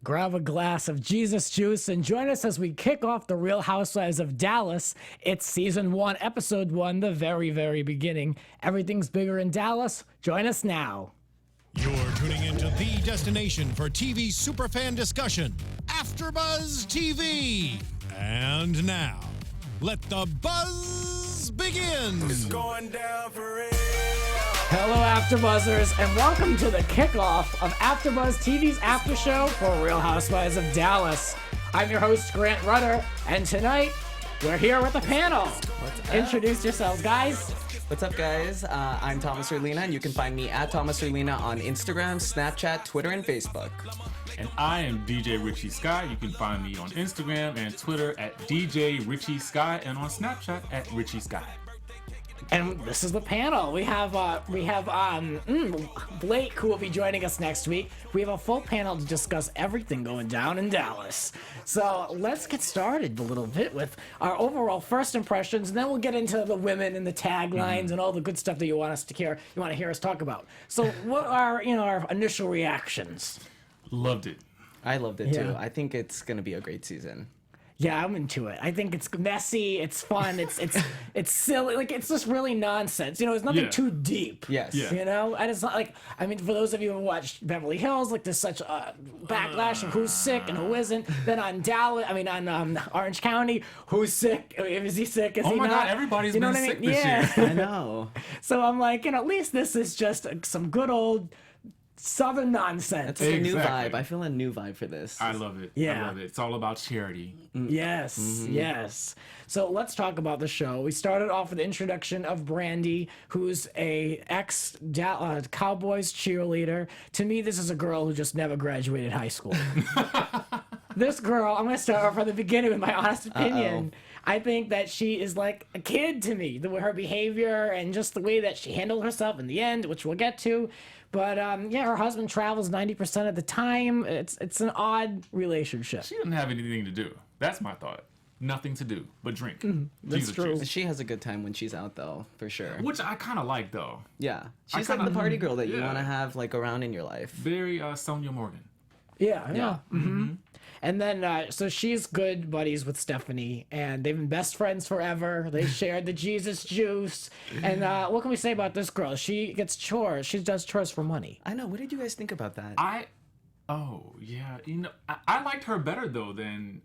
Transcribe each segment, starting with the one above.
Grab a glass of Jesus juice and join us as we kick off the Real Housewives of Dallas. It's season 1, episode 1, the very, very beginning. Everything's bigger in Dallas. Join us now. You're tuning into the destination for TV superfan discussion, AfterBuzz TV. And now, let the buzz begin. It's going down for real. Hello, AfterBuzzers, and welcome to the kickoff of AfterBuzz TV's after show for Real Housewives of Dallas. I'm your host, Grant Rutter, and tonight we're here with a panel. Introduce yourselves, guys. What's up, guys? I'm Thomas Orlina, and you can find me at Thomas Orlina on Instagram, Snapchat, Twitter, and Facebook. And I am DJ Richie Skye. You can find me on Instagram and Twitter at DJ Richie Skye and on Snapchat at Richie Skye. And this is the panel. We have Blake, who will be joining us next week. We have a full panel to discuss everything going down in Dallas. So let's get started a little bit with our overall first impressions, and then we'll get into the women and the taglines and all the good stuff that you want to hear us talk about. So what are our initial reactions? Loved it. I loved it, too. Yeah. I think it's going to be a great season. Yeah, I'm into it. I think it's messy, it's fun, it's silly, like it's just really nonsense. It's nothing too deep. Yes. Yeah. And it's not like, for those of you who watched Beverly Hills, like there's such a backlash of who's sick and who isn't. Then on Dallas, on Orange County, who's sick? Is he sick? Is he not? Oh my God, everybody's been sick this year. I know. So I'm like, at least this is just some good old Southern nonsense. It's like a new Exactly. vibe. I feel a new vibe for this. I love it. Yeah. I love it. It's all about charity. Yes, yes. So let's talk about the show. We started off with the introduction of Brandy, who's a ex-Cowboys cheerleader. To me, this is a girl who just never graduated high school. This girl, I'm going to start off from the beginning with my honest opinion. I think that she is like a kid to me, her behavior and just the way that she handled herself in the end, which we'll get to. But her husband travels 90% of the time. It's an odd relationship. She doesn't have anything to do. That's my thought. Nothing to do but drink. That's Jesus true. juice. She has a good time when she's out, though, for sure. Which I kind of like, though. Yeah. I She's like kinda- the party girl that you yeah. want to have around in your life. Very Sonia Morgan. Yeah. And then, so she's good buddies with Stephanie, and they've been best friends forever. They shared the Jesus juice. And what can we say about this girl? She gets chores. She does chores for money. I know. What did you guys think about that? I liked her better, though,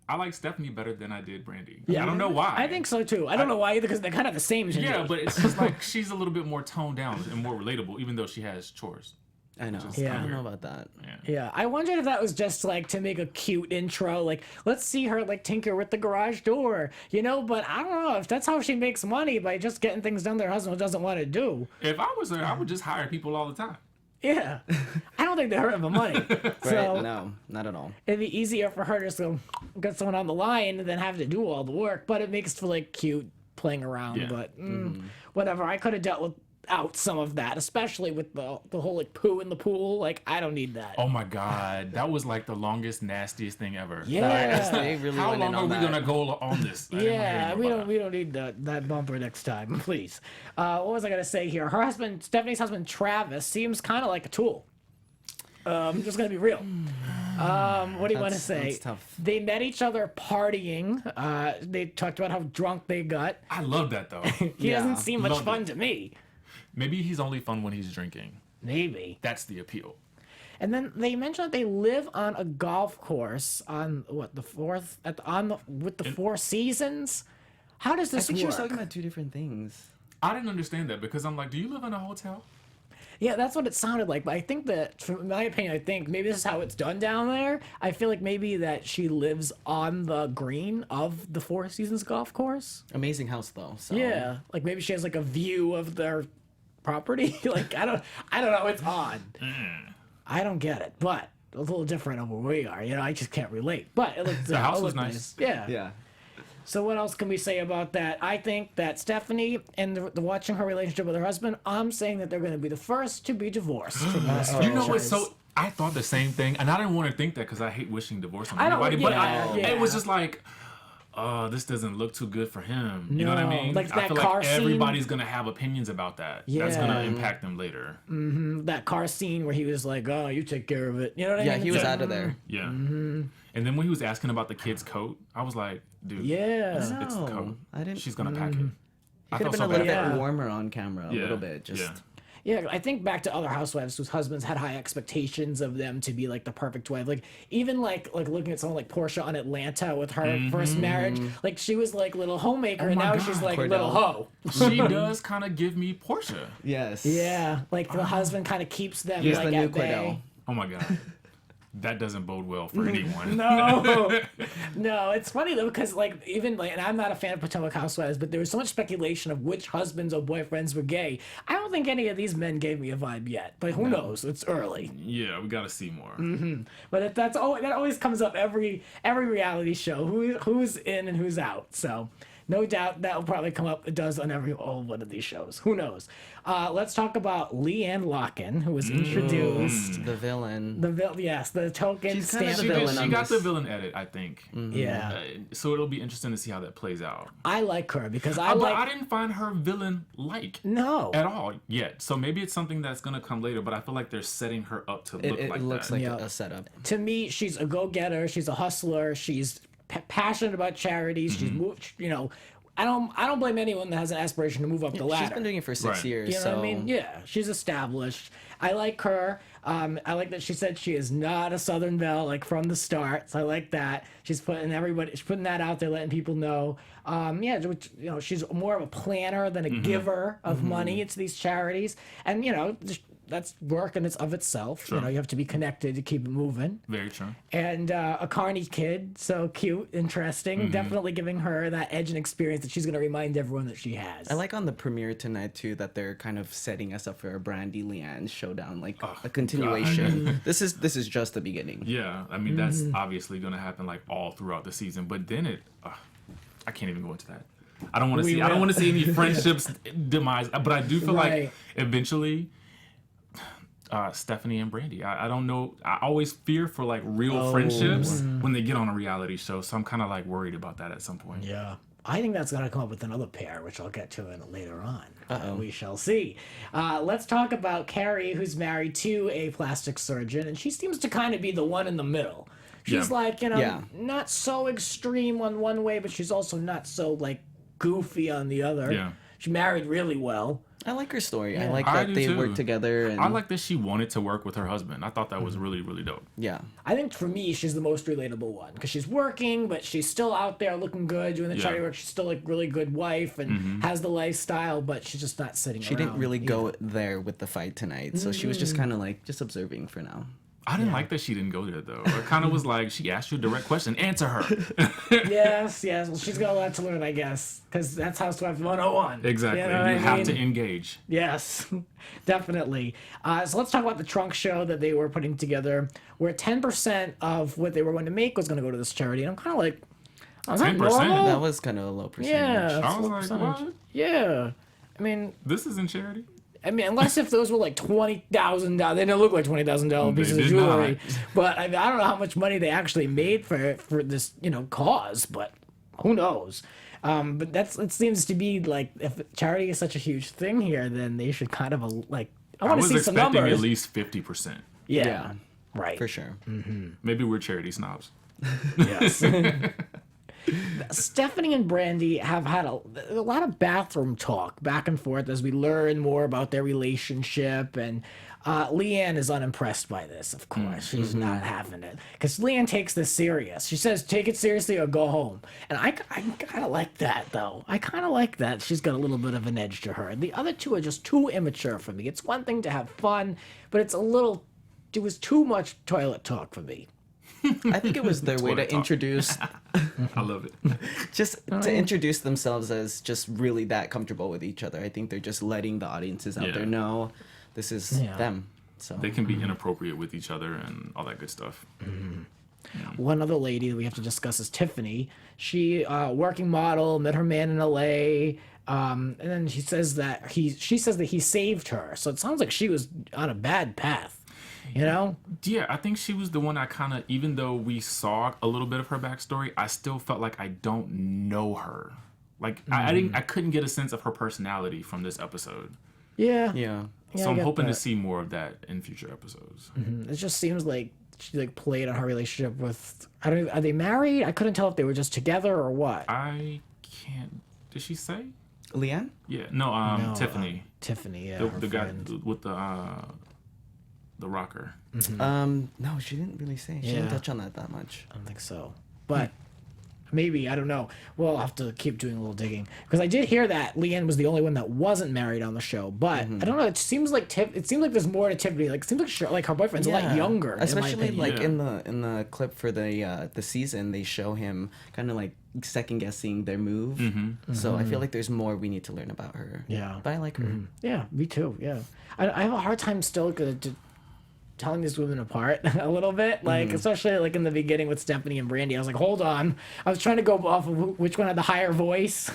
I like Stephanie better than I did Brandy. Yeah. I don't know why. I think so, too. I don't know why either, because they're kind of the same. Yeah, but it's just like she's a little bit more toned down and more relatable, even though she has chores. I know. Yeah. I don't know about that. Yeah, I wondered if that was just like to make a cute intro, like let's see her like tinker with the garage door, but I don't know if that's how she makes money, by just getting things done that her husband doesn't want to do. If I was her, I would just hire people all the time. Yeah, I don't think they hurt for money. So Right? No, not at all. it'd be easier for her to just go get someone on the line than have to do all the work, but it makes it feel like cute playing around. Yeah. But whatever, I could have dealt with out some of that, especially with the whole like poo in the pool. Like I don't need that. Oh my God, that was like the longest, nastiest thing ever. Yeah. They really How went long in are on we that. gonna go on this? I didn't wanna hear Yeah, more we about don't need that bumper next time, please. What was I gonna say here? Her husband, Stephanie's husband, Travis, seems kind of like a tool. I'm just gonna be real. What do you want to say? That's tough. They met each other partying. They talked about how drunk they got. I love that though. He doesn't seem much Love fun it. to me. Maybe he's only fun when he's drinking. Maybe. That's the appeal. And then they mentioned that they live on a golf course on with the Four Seasons. How does I this think work? she was talking about two different things. I didn't understand that because I'm like, do you live in a hotel? Yeah, that's what it sounded like. But I think that, from my opinion, I think maybe this is how it's done down there. I feel like maybe that she lives on the green of the Four Seasons golf course. Amazing house, though. So. Yeah, like maybe she has like a view of their property. Like I don't know. It's odd. I don't get it, but a little different over where we are. I just can't relate. But it looks The house it was looked nice. Yeah. Yeah. So what else can we say about that? I think that Stephanie and the watching her relationship with her husband, I'm saying that they're going to be the first to be divorced from this You know what's franchise. so? I thought the same thing, and I didn't want to think that because I hate wishing divorce on I don't- anybody. But yeah. it was just like, this doesn't look too good for him. You know what I No, mean? like I that feel car like scene. everybody's gonna have opinions about that. That's Yeah. gonna impact them later. That car scene where he was like, "Oh, you take care of it." You know what I Yeah, mean? he was It's out of there. Yeah. And then when he was asking about the kid's coat, I was like, dude, Yeah. it's the coat. No, I didn't. She's gonna pack it. I Could have felt been so a little bad. bit Yeah. warmer on camera, a Yeah, little bit. Just yeah. Yeah, I think back to other housewives whose husbands had high expectations of them to be like the perfect wife. Like even like looking at someone like Portia on Atlanta with her first marriage, like she was like little homemaker, and my now God, she's like Cordell. little hoe. She does kind of give me Portia. yes. Yeah, like the husband kind of keeps them He's like the new at bay. Cordell. Oh my God. That doesn't bode well for anyone. No, no, it's funny though because like even like, and I'm not a fan of Potomac Housewives, but there was so much speculation of which husbands or boyfriends were gay. I don't think any of these men gave me a vibe yet, but who knows? It's early. Yeah, we gotta see more. But that always comes up every reality show. Who's in and who's out. So no doubt that will probably come up. It does on every one of these shows. Who knows? Let's talk about Leanne Locken, who was introduced. The villain. The token She's kinda stamp. the She, villain she on got this. the villain edit, I think. Yeah, So it'll be interesting to see how that plays out. I like her because But I didn't find her villain no. at all yet. So maybe it's something that's gonna come later. But I feel like they're setting her up to look It like looks that. like Yeah. a setup. To me, she's a go-getter. She's a hustler. She's passionate about charities. She's moved. You know, I don't blame anyone that has an aspiration to move up the ladder. She's been doing it for 6 Right. years. You know so what I mean? Yeah, she's established. I like her. I like that she said she is not a Southern belle, like from the start. So I like that. She's putting that out there, letting people know. Yeah, which, you know, she's more of a planner than a giver of money into these charities, and you know, that's work in of itself. Sure. You know, you have to be connected to keep it moving. Very true. And a Carney kid, so cute, interesting. Definitely giving her that edge and experience that she's going to remind everyone that she has. I like on the premiere tonight too that they're kind of setting us up for a Brandy Leanne showdown, like a continuation. This is just the beginning. Yeah, I mean that's obviously gonna happen like all throughout the season. But then I can't even go into that. I don't want to see. I don't want to see any friendships demise. But I do feel Right. like eventually. Stephanie and Brandy. I don't know. I always fear for like real friendships when they get on a reality show. So I'm kind of like worried about that at some point. Yeah. I think that's going to come up with another pair, which I'll get to later on. We shall see. Let's talk about Carrie, who's married to a plastic surgeon, and she seems to kind of be the one in the middle. She's Yeah. like, you know, Yeah. not so extreme on one way, but she's also not so like goofy on the other. Yeah. She married really well. I like her story. I like I that do they too. work together. And I like that she wanted to work with her husband. I thought that was really, really dope. yeah. I think for me, she's the most relatable one because she's working, but she's still out there looking good, doing the Yeah. charity work. She's still like really good wife and has the lifestyle, but she's just not sitting She around. didn't really go there with the fight tonight, so she was just kind of like just observing for now. I didn't like that she didn't go there though. It kind of was like she asked you a direct question, answer her. Yes. Well, she's got a lot to learn, I guess, because that's Housewives 101. Exactly. You You, know what I have mean? to engage. Yes, definitely. So let's talk about the trunk show that they were putting together, where 10% of what they were going to make was going to go to this charity. And I'm kind of like, is that 10%? normal? That was kind of a low percentage. Yeah. I was like, percentage. what? Yeah. I mean, This isn't charity. unless if those were like $20,000, they don't look like $20,000 pieces of did jewelry. not. But I don't know how much money they actually made for this, cause. But who knows? But it seems to be like if charity is such a huge thing here, then they should kind of I I want to was see some expecting numbers. at least 50%. Yeah. Right. For sure. Maybe we're charity snobs. Yes. Stephanie and Brandy have had a lot of bathroom talk back and forth as we learn more about their relationship. And Leanne is unimpressed by this, of course. She's not having it. Because Leanne takes this serious. She says, take it seriously or go home. And I kind of like that, though. I kind of like that. She's got a little bit of an edge to her. The other two are just too immature for me. It's one thing to have fun, but it was too much toilet talk for me. I think it was their way to Toilet talk. introduce, I love it. just to introduce themselves as just really that comfortable with each other. I think they're just letting the audiences out Yeah. there know this is Yeah. them. So They can be inappropriate with each other and all that good stuff. One other lady that we have to discuss is Tiffany. She, working model, met her man in LA, and then she says that he saved her. So it sounds like she was on a bad path. You know? Yeah, I think she was the one I kind of, even though we saw a little bit of her backstory, I still felt like I don't know her. Like I couldn't get a sense of her personality from this episode. Yeah. Yeah. Yeah, So I I'm get hoping to that. see more of that in future episodes. It just seems like she like played on her relationship with. I don't. Are they married? I couldn't tell if they were just together or what. I can't. Did she say? Leanne? Yeah. No. No, Tiffany. Tiffany, yeah, The, her the guy friend. with the rocker. No, she didn't really say. She didn't Yeah. touch on that much. I don't think so, but maybe I don't know. We'll have to keep doing a little digging because I did hear that Leanne was the only one that wasn't married on the show. But I don't know. It seems like there's more to Tiffany. Like it seems like her boyfriend's a lot younger. Especially in my opinion. like in the clip for the season, they show him kind of like second guessing their move. So I feel like there's more we need to learn about her. Yeah. But I like her. Yeah, me too. Yeah, I have a hard time still telling these women apart a little bit, like especially like in the beginning with Stephanie and Brandy. I was like, hold on, I was trying to go off of which one had the higher voice.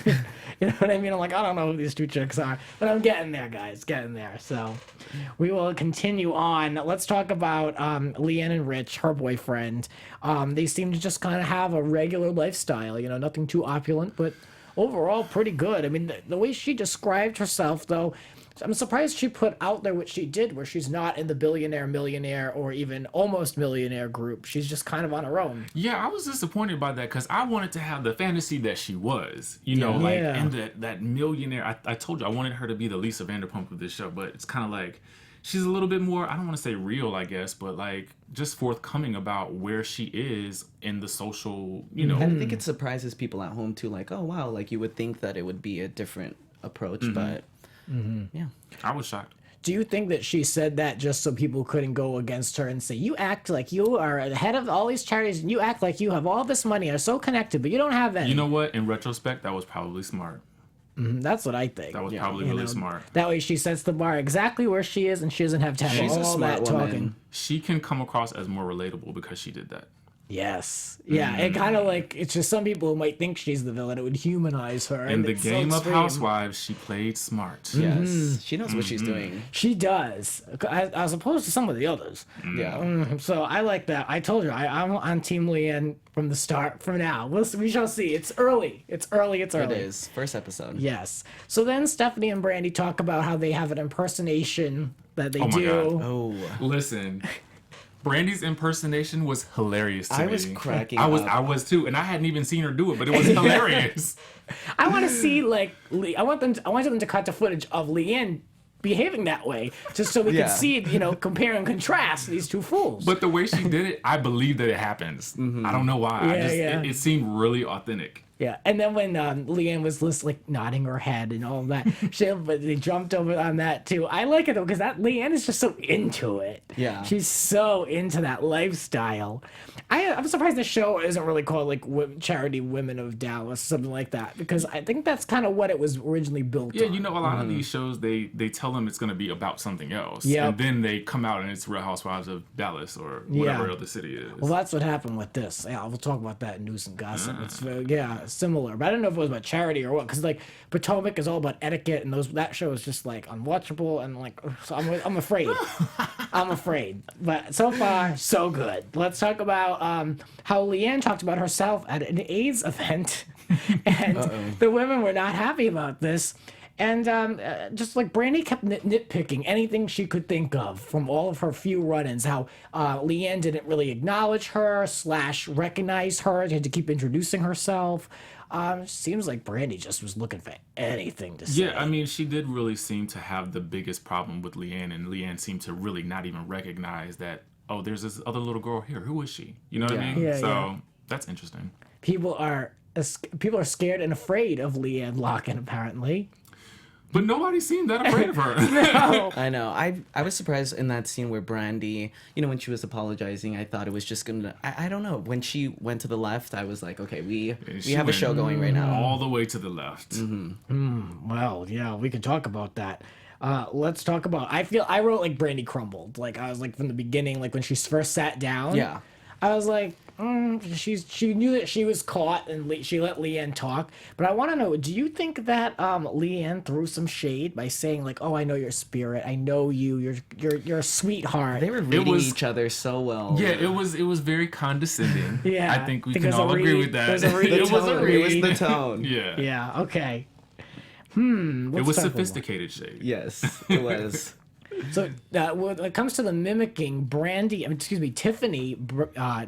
You know what I mean? I'm like, I don't know who these two chicks are, but I'm getting there, guys, getting there. So we will continue on. Let's talk about Leanne and Rich, her boyfriend. They seem to just kind of have a regular lifestyle, you know, nothing too opulent, but overall pretty good. I mean, the way she described herself, though, I'm surprised she put out there what she did, where she's not in the billionaire, millionaire, or even almost millionaire group. She's just kind of on her own. Yeah, I was disappointed by that because I wanted to have the fantasy that she was, you know, like Yeah. and that millionaire. I told you I wanted her to be the Lisa Vanderpump of this show, but it's kind of like she's a little bit more. I don't want to say real, I guess, but like just forthcoming about where she is in the social, you know. And I think it surprises people at home too. Like, oh wow, like you would think that it would be a different approach, but yeah. I was shocked. Do you think that she said that just so people couldn't go against her and say, you act like you are the head of all these charities and you act like you have all this money, are so connected, but you don't have any? You know what? In retrospect, that was probably smart. That's what I think. That was probably You really know, smart. That way she sets the bar exactly where she is and she doesn't have time for She's a all smart that woman. talking. She can come across as more relatable because she did that. Yes. Yeah, it kind of like, it's just some people who might think she's the villain. It would humanize her. In and the it's so game of extreme. Housewives, she played smart. Yes. She knows what she's doing. She does, as opposed to some of the others. Yeah. So I like that. I told you, I'm on Team Leanne from the start. From now, we shall see. It's early. It's early. It is. First episode. Yes. So then Stephanie and Brandy talk about how they have an impersonation that they Oh my do. God. Oh. Listen, Brandy's impersonation was hilarious to me. I was cracking I up. was too, and I hadn't even seen her do it, but it was hilarious. I want to see I want them to cut the footage of Leanne behaving that way, just so we Yeah. can see, compare and contrast these two fools. But the way she did it, I believe that it happens. I don't know why. It seemed really authentic. Yeah, and then when Leanne was just like nodding her head and all of that, but they jumped over on that too. I like it though because that Leanne is just so into it. Yeah. she's so into that lifestyle. I'm surprised the show isn't really called like Charity Women of Dallas, something like that, because I think that's kind of what it was originally built Yeah, on. you know, a lot of these shows they tell them it's going to be about something else, Yep. and then they come out and it's Real Housewives of Dallas or whatever Yeah. other city it is. Well, that's what happened with this. Yeah, we'll talk about that in news and gossip. It's similar, but I don't know if it was about charity or what. Because like Potomac is all about etiquette, and that show is just like unwatchable, and like so I'm afraid. I'm afraid. But so far, so good. Let's talk about how Leanne talked about herself at an AIDS event, and the women were not happy about this. And just like Brandy kept nitpicking anything she could think of from all of her few run-ins, how Leanne didn't really acknowledge her / recognize her, had to keep introducing herself. Seems like Brandy just was looking for anything to say. Yeah, I mean, she did really seem to have the biggest problem with Leanne, and Leanne seemed to really not even recognize that, oh, there's this other little girl here. Who is she? You know what I mean? Yeah, so yeah. that's interesting. People are scared and afraid of Leanne Locken, apparently. But nobody seemed that afraid of her. I know. I was surprised in that scene where Brandy, when she was apologizing, I thought it was just gonna. I don't know. When she went to the left, I was like, okay, we She have a went show going right now. all the way to the left. Well, yeah, we can talk about that. Let's talk about. I wrote like Brandy crumbled. Like I was like from the beginning, like when she first sat down. Yeah. I was like, she knew that she was caught and she let Leanne talk. But I want to know, do you think that Leanne threw some shade by saying like, "Oh, I know your spirit. I know you. You're a sweetheart." They were reading each other so well. Yeah, it was very condescending. Yeah, I think we it can was a all agree read. with that. It was a read. It was a Totally. It was read. the tone. Yeah. Yeah. Okay. It Let's was talk about- sophisticated shade. Yes, it was. So when it comes to the mimicking, Tiffany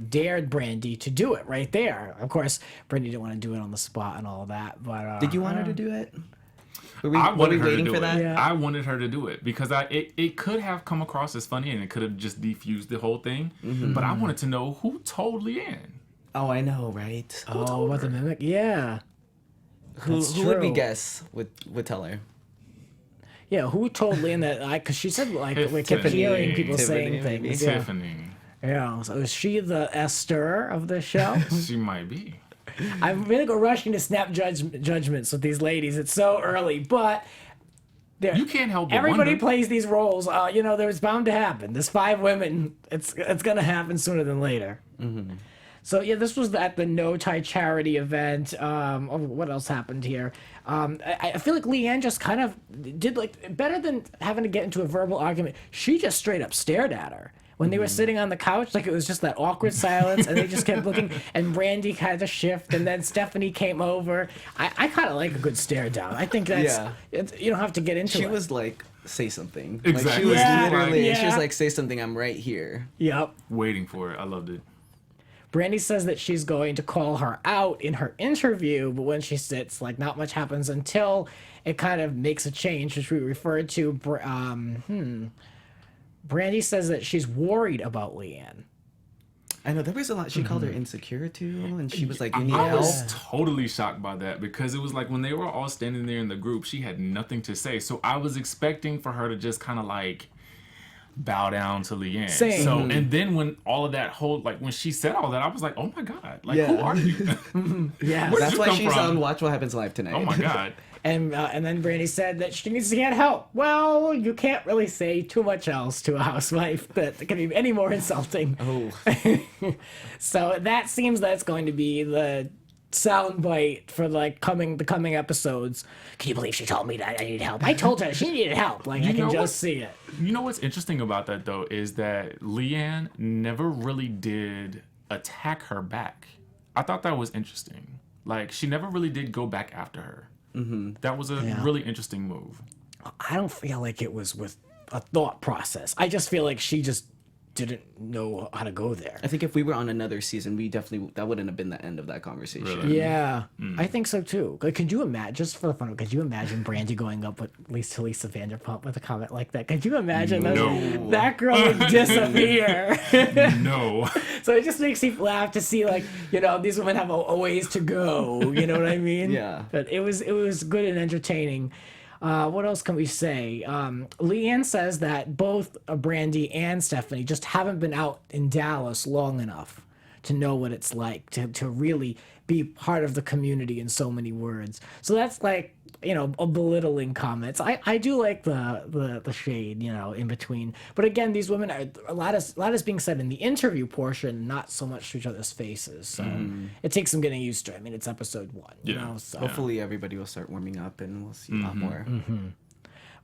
dared Brandy to do it right there. Of course, Brandy didn't want to do it on the spot and all that. But Did you want her to do it? Were I we wanted her to waiting do for it. that? Yeah. I wanted her to do it because it could have come across as funny and it could have just defused the whole thing. But I wanted to know who told Leanne. Oh, I know, right? oh, what the mimic? Yeah. Who That's would we true. guess would tell her? Yeah, who told Leanne that? Because she said like we kept Tiffany. hearing people Tiffany, saying maybe. things. Yeah. Tiffany. Yeah. So is she the Esther of the show? She might be. I'm really rushing to snap judgments with these ladies. It's so early, but You can't help but everybody wonder. plays these roles. There's bound to happen. There's 5 women. It's gonna happen sooner than later. So yeah, this was at the No Tie charity event. What else happened here? I feel like Leanne just kind of did like better than having to get into a verbal argument. She just straight up stared at her when they were sitting on the couch. Like it was just that awkward silence, and they just kept looking. And Brandy had to shift, and then Stephanie came over. I kind of like a good stare down. I think that's you don't have to get into She it. was like, say something. Exactly. Like, she was Yeah, literally, she was yeah. like, say something, I'm right here. Yep. Waiting for it. I loved it. Brandy says that she's going to call her out in her interview, but when she sits, like, not much happens until it kind of makes a change, which we referred to. Brandy says that she's worried about Leanne. I know, there was a lot. She called her insecure too, and she was like, you need I help. was totally shocked by that because it was like when they were all standing there in the group, she had nothing to say. So I was expecting for her to just kind of like bow down to Leanne. Same. So and then when all of that whole like when she said all that, I was like, oh my god, like Yeah. who are you? Yeah. Where did That's you why come she's from? on Watch What Happens Live tonight. Oh my god. And then Brandy said that she needs to get help. Well, you can't really say too much else to a housewife that can be any more insulting. Oh, So that seems that's going to be the soundbite for like the coming episodes. Can you believe she told me that I need help? I told her she needed help. Like I can know what? just see it. You know what's interesting about that though is that Leanne never really did attack her back. I thought that was interesting. Like she never really did go back after her. That was a really interesting move. I don't feel like it was with a thought process. I just feel like she just didn't know how to go there. I think if we were on another season, that wouldn't have been the end of that conversation. Really? Yeah, I think so too. Like, could you imagine, just for the fun of it, could you imagine Brandy going up with Lisa Vanderpump with a comment like that? Could you imagine No. that girl would disappear? No. So it just makes me laugh to see, like, these women have a ways to go. You know what I mean? Yeah. But it was good and entertaining. What else can we say? Leanne says that both Brandy and Stephanie just haven't been out in Dallas long enough to know what it's like to really be part of the community in so many words. So that's like, a belittling comments. I do like the shade, in between. But again, these women are a lot is being said in the interview portion, not so much to each other's faces. So it takes some getting used to. I mean, it's episode 1. Yeah. So Hopefully everybody will start warming up and we'll see a lot more.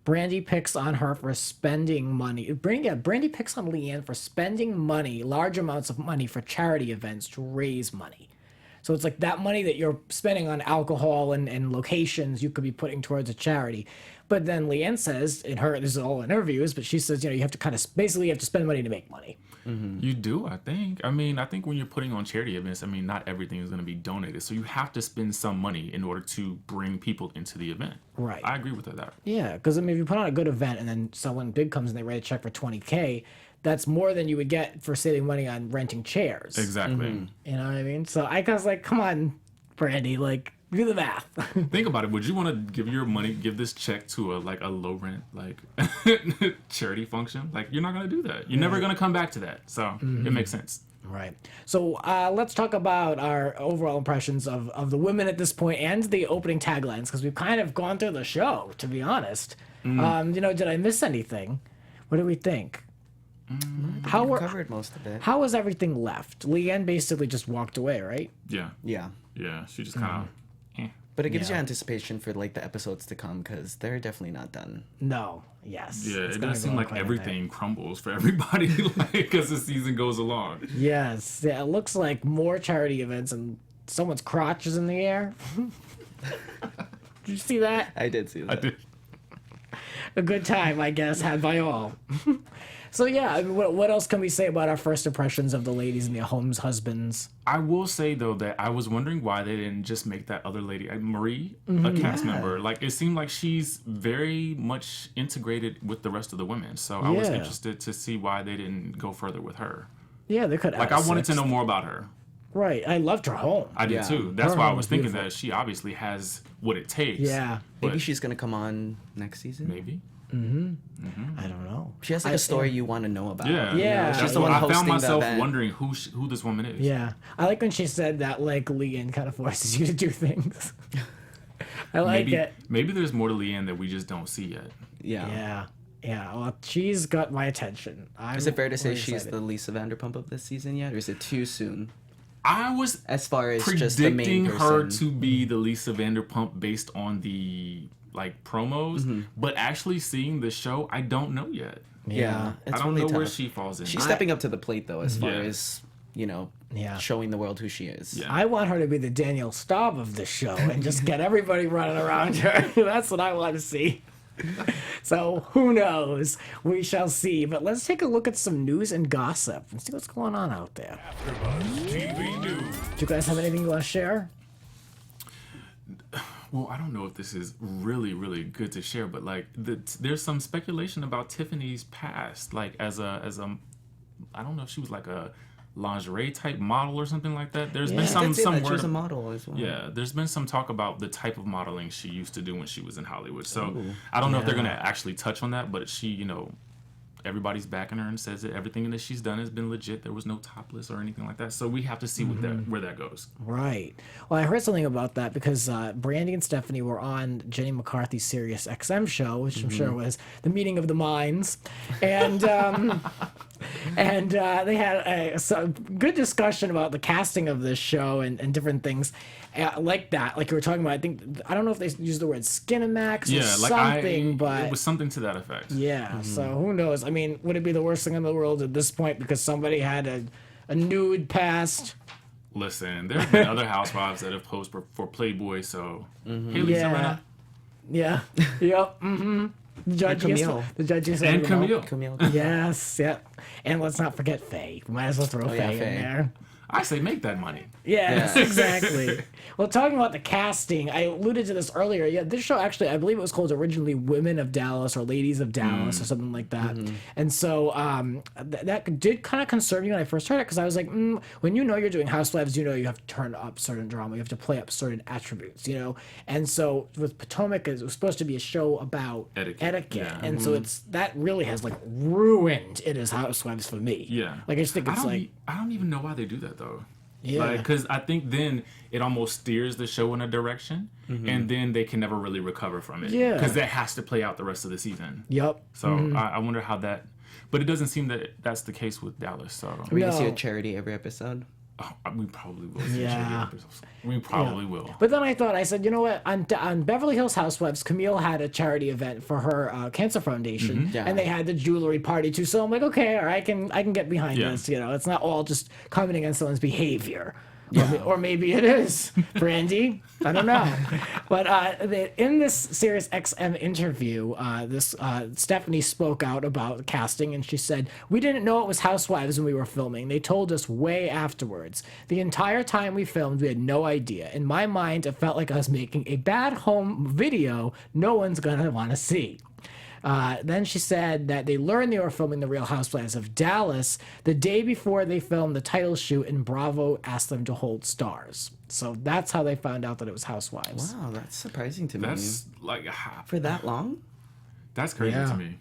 Brandy picks on her for spending money. Brandy picks on Leanne for spending money, large amounts of money for charity events to raise money. So it's like that money that you're spending on alcohol and locations you could be putting towards a charity. But then Leanne says, this is all in interviews, but she says, you have to kind of basically you have to spend money to make money. You do, I think. I mean, I think when you're putting on charity events, I mean, not everything is going to be donated. So you have to spend some money in order to bring people into the event. Right. I agree with that. Yeah, because I mean, if you put on a good event and then someone big comes and they write a check for $20K, that's more than you would get for saving money on renting chairs. Exactly. You know what I mean? So I was like, come on, Brandy, like, do the math. Think about it. Would you want to give this check to a low rent charity function? Like you're not gonna do that. You're never gonna come back to that. So it makes sense. Right. So let's talk about our overall impressions of the women at this point and the opening taglines, because we've kind of gone through the show, to be honest. Did I miss anything? What do we think? How were, Covered most of it. how was everything left? Leanne basically just walked away, right? Yeah. Yeah. Yeah. She just kind of. But it gives you Yeah. anticipation for like the episodes to come because they're definitely not done. No. Yes. Yeah, It's it gonna does go seem like quite a everything crumbles for everybody, like as the season goes along. bit. Yes. Yeah, it looks like more charity events and someone's crotch is in the air. Did you see that? I did see that. I did. A good time, I guess, had by all. So yeah, I mean, what else can we say about our first impressions of the ladies and their homes husbands? I will say though that I was wondering why they didn't just make that other lady, Marie, a cast member. Like it seemed like she's very much integrated with the rest of the women. So I was Yeah. interested to see why they didn't go further with her. Yeah, they could. Like I wanted to know more about her. Right, I loved her home. I did Yeah. too. That's Her why I home was was thinking beautiful. that she obviously has what it takes. Yeah, Maybe But she's gonna come on next season. maybe. I don't know. She has like a story you want to know about. Yeah. Yeah. She's the Well, one I found hosting the myself event. wondering who this woman is. Yeah, I like when she said that like Leanne kind of forces you to do things. I like Maybe it. maybe there's more to Leanne that we just don't see yet. Yeah. Yeah, yeah. Well, she's got my attention. Is it fair to say really she's excited. the Lisa Vanderpump of this season yet, or is it too soon? I was As far as just the predicting main her person. to be the Lisa Vanderpump based on the like promos, Mm-hmm. but actually seeing the show, I don't know yet. Yeah, it's I don't really know where tough. she falls in. She's stepping up to the plate though, as far Yeah. as Yeah. showing the world who she is. Yeah. I want her to be the Danielle Staub of the show and just get everybody running around her. That's what I want to see. So who knows? We shall see. But let's take a look at some news and gossip and see what's going on out there. AfterBuzz TV News. Do you guys have anything you want to share? Well, I don't know if this is really, really good to share, but like there's some speculation about Tiffany's past, like as a, I don't know if she was like a lingerie type model or something like that. There's been Yeah. some Did say that she word. was a model as well. Yeah, there's been some talk about the type of modeling she used to do when she was in Hollywood. So I don't know if they're gonna actually touch on that, but she, everybody's backing her and says that everything that she's done has been legit. There was no topless or anything like that. So we have to see where that goes. Right. Well, I heard something about that because Brandy and Stephanie were on Jenny McCarthy's Sirius XM show, which I'm sure was the meeting of the minds, and and they had a good discussion about the casting of this show and different things like that. Like you were talking about, I don't know if they used the word Skinamax or Yeah, like something, but it was something to that effect. yeah. So who knows? I mean, would it be the worst thing in the world at this point because somebody had a nude past? Listen, there's been other housewives that have posed for Playboy, so Haley Yeah. Yeah. Yep. Mm-hmm. The judge Camille. The judge is and Camille. Camille. Yes. Yep. And let's not forget Faye. We might as well throw yeah, Faye in Faye. there. I say make that money. Yes, Yeah. exactly. Well, talking about the casting, I alluded to this earlier. Yeah, this show actually, I believe it was called originally Women of Dallas or Ladies of Dallas or something like that. And so that did kind of concern me when I first heard it because I was like, when you're doing Housewives, you have to turn up certain drama, you have to play up certain attributes, And so with Potomac, it was supposed to be a show about Etiquette. Yeah. and so that really has like ruined it as Housewives for me. Yeah. Like I just think it's like. I don't even know why they do that though. Yeah. Because I think then it almost steers the show in a direction, and then they can never really recover from it. Yeah. Because that has to play out the rest of the season. Yep. So I wonder how that. But it doesn't seem that that's the case with Dallas. So We can see a No. charity every episode. we probably will. See Yeah. shady episodes. We probably will. But then I said, you know what? On Beverly Hills Housewives, Camille had a charity event for her cancer foundation, Yeah. and they had the jewelry party too. So I'm like, okay, all right, I can get behind Yeah. this. It's not all just coming against someone's behavior. Or maybe it is, Brandy. I don't know. But in this Sirius XM interview, Stephanie spoke out about casting, and she said, "We didn't know it was Housewives when we were filming. They told us way afterwards. The entire time we filmed, we had no idea. In my mind, it felt like I was making a bad home video no one's going to want to see." Then she said that they learned they were filming The Real Housewives of Dallas the day before they filmed the title shoot, and Bravo asked them to hold stars. So that's how they found out that it was Housewives. Wow, that's surprising to me. That's like For that long? that's crazy Yeah. to me.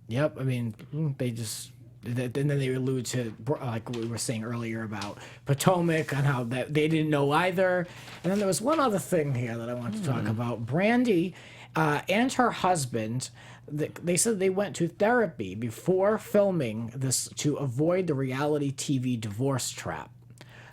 Yep. I mean, they just. And then they allude to, like we were saying earlier, about Potomac and how that they didn't know either. And then there was one other thing here that I wanted to talk about. Brandy and her husband, they said they went to therapy before filming this to avoid the reality TV divorce trap.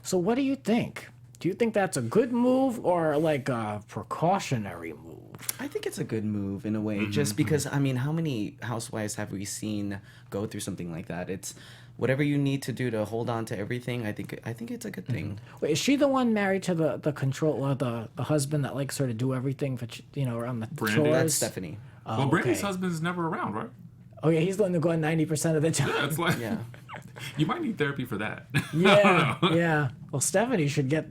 So what do you think? Do you think that's a good move or like a precautionary move? I think it's a good move in a way, just because, I mean, how many housewives have we seen go through something like that? It's whatever you need to do to hold on to everything. I think it's a good thing. Wait, is she the one married to the control the husband that like sort of do everything for around the Brandy? chores? That's Stephanie. Well, Brandy's okay. husband's never around, right? Oh yeah, he's the one that going 90% of the time. Yeah, it's like Yeah. you might need therapy for that. Yeah, yeah. Well, Stephanie should get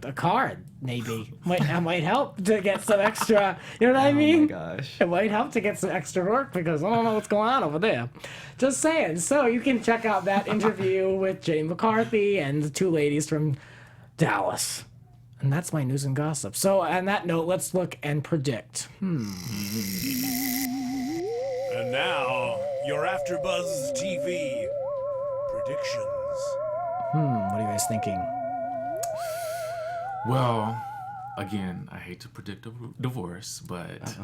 a card, maybe. That might help to get some extra. You know what I mean? Oh my gosh. It might help to get some extra work because I don't know what's going on over there. Just saying. So you can check out that interview with Jane McCarthy and the two ladies from Dallas. And that's my news and gossip. So on that note, let's look and predict. And now, your AfterBuzz TV predictions. What are you guys thinking? Well, again, I hate to predict a divorce, but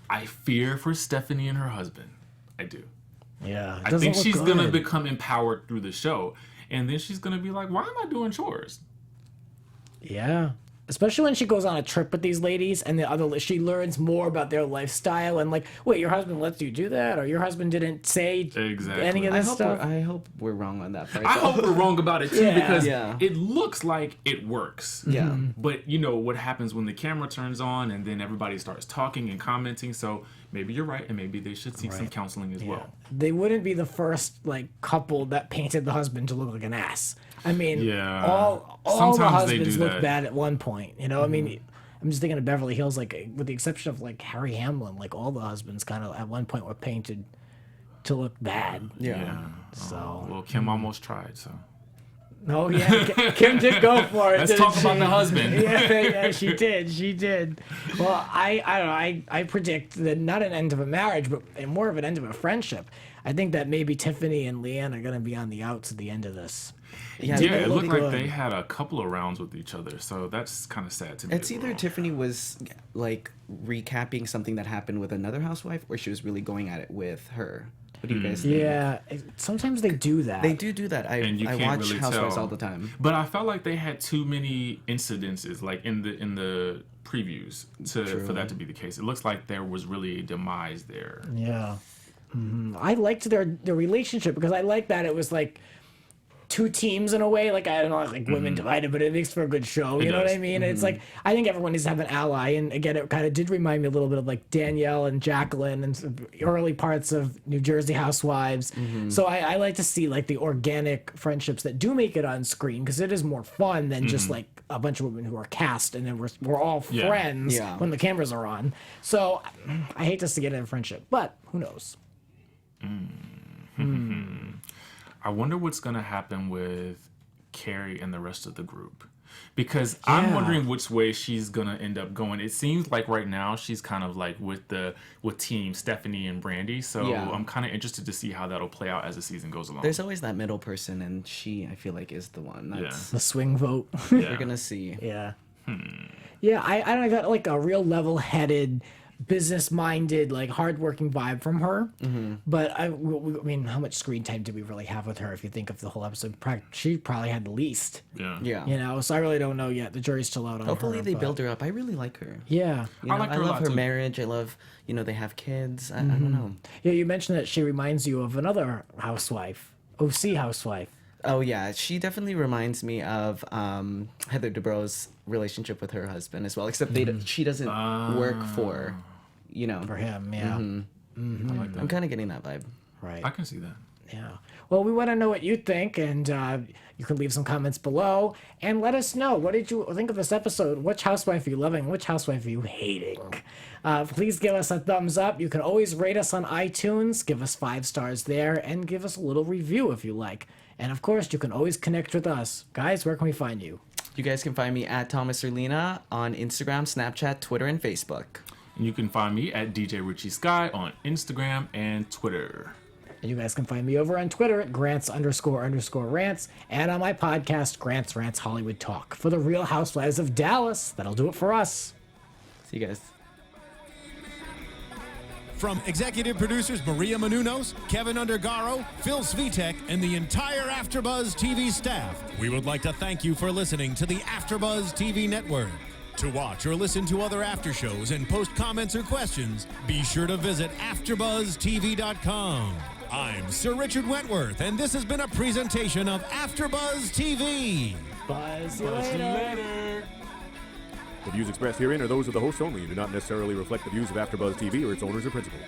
I fear for Stephanie and her husband. I do. Yeah, it I doesn't think look she's good. gonna become empowered through the show, and then she's gonna be like, "Why am I doing chores?" Yeah. Especially when she goes on a trip with these ladies and she learns more about their lifestyle and like, wait, your husband lets you do that? Or your husband didn't say Exactly. any of I this hope, stuff? I hope we're wrong on that part. I hope we're wrong about it too, Yeah. because Yeah. it looks like it works. Yeah. But you know what happens when the camera turns on and then everybody starts talking and commenting. So maybe you're right, and maybe they should seek some counseling as well. They wouldn't be the first like couple that painted the husband to look like an ass. I mean, Yeah. all the Sometimes they husbands do look that. bad at one point. You know, I mean, I'm just thinking of Beverly Hills, like with the exception of like Harry Hamlin, like all the husbands kind of at one point were painted to look bad. Yeah. So Well, Kim almost tried, so. no, yeah, Kim did go for it. Let's didn't talk about she? the husband. Yeah, she did. She did. Well, I don't know. I predict that not an end of a marriage, but more of an end of a friendship. I think that maybe Tiffany and Leanne are going to be on the outs at the end of this. Yeah, Yeah, they it look looked like good. they had a couple of rounds with each other, so that's kind of sad to me. It's as either well. Tiffany was like recapping something that happened with another housewife, or she was really going at it with her. What do you guys think? Yeah, sometimes they do that. They do that. And you I can't watch really Housewives tell. all the time. But I felt like they had too many incidences, like in the previews, for that to be the case. It looks like there was really a demise there. Yeah. I liked their relationship because I like that it was like two teams in a way. Like I don't know, like women divided, but it makes for a good show. You know what I does. mean? It's like I think everyone needs to have an ally, and again, it kind of did remind me a little bit of like Danielle and Jacqueline and some early parts of New Jersey Housewives. So I like to see like the organic friendships that do make it on screen because it is more fun than just like a bunch of women who are cast and then we're all Yeah. friends Yeah. when the cameras are on. So I hate to see it in a friendship, but who knows? I wonder what's going to happen with Carrie and the rest of the group. Because I'm Yeah. wondering which way she's going to end up going. It seems like right now she's kind of like with team Stephanie and Brandy. So Yeah. I'm kind of interested to see how that'll play out as the season goes along. There's always that middle person, and she, I feel like, is the one. That's, The swing vote. We're gonna see. Yeah. Yeah, I don't know, I got like a real level-headed, business-minded, like hardworking vibe from her. But I mean, how much screen time did we really have with her? If you think of the whole episode, she probably had the least. Yeah. Yeah. You know, so I really don't know yet. The jury's still out on Hopefully her. they but- build her up. I really like her. Yeah. You know, I like her a love lot, her too. marriage. I love, they have kids. I don't know. Yeah, you mentioned that she reminds you of another housewife, OC housewife. Oh yeah, she definitely reminds me of Heather Dubrow's relationship with her husband as well. Except she doesn't work for, For him, yeah. I like that. I'm kind of getting that vibe. Right. I can see that. Yeah. Well, we want to know what you think, and you can leave some comments below and let us know. What did you think of this episode? Which housewife are you loving? Which housewife are you hating? Please give us a thumbs up. You can always rate us on iTunes. Give us 5 stars there, and give us a little review if you like. And of course, you can always connect with us. Guys, where can we find you? You guys can find me at Thomas Orlina on Instagram, Snapchat, Twitter, and Facebook. And you can find me at DJ Richie Skye on Instagram and Twitter. And you guys can find me over on Twitter at Grants__rants and on my podcast, Grants Rants Hollywood Talk. For the Real Housewives of Dallas, that'll do it for us. See you guys. From executive producers Maria Menounos, Kevin Undergaro, Phil Svitek, and the entire AfterBuzz TV staff, we would like to thank you for listening to the AfterBuzz TV network. To watch or listen to other after shows and post comments or questions, be sure to visit AfterBuzzTV.com. I'm Sir Richard Wentworth, and this has been a presentation of AfterBuzz TV. Buzz you later. The views expressed herein are those of the hosts only and do not necessarily reflect the views of AfterBuzz TV or its owners or principals.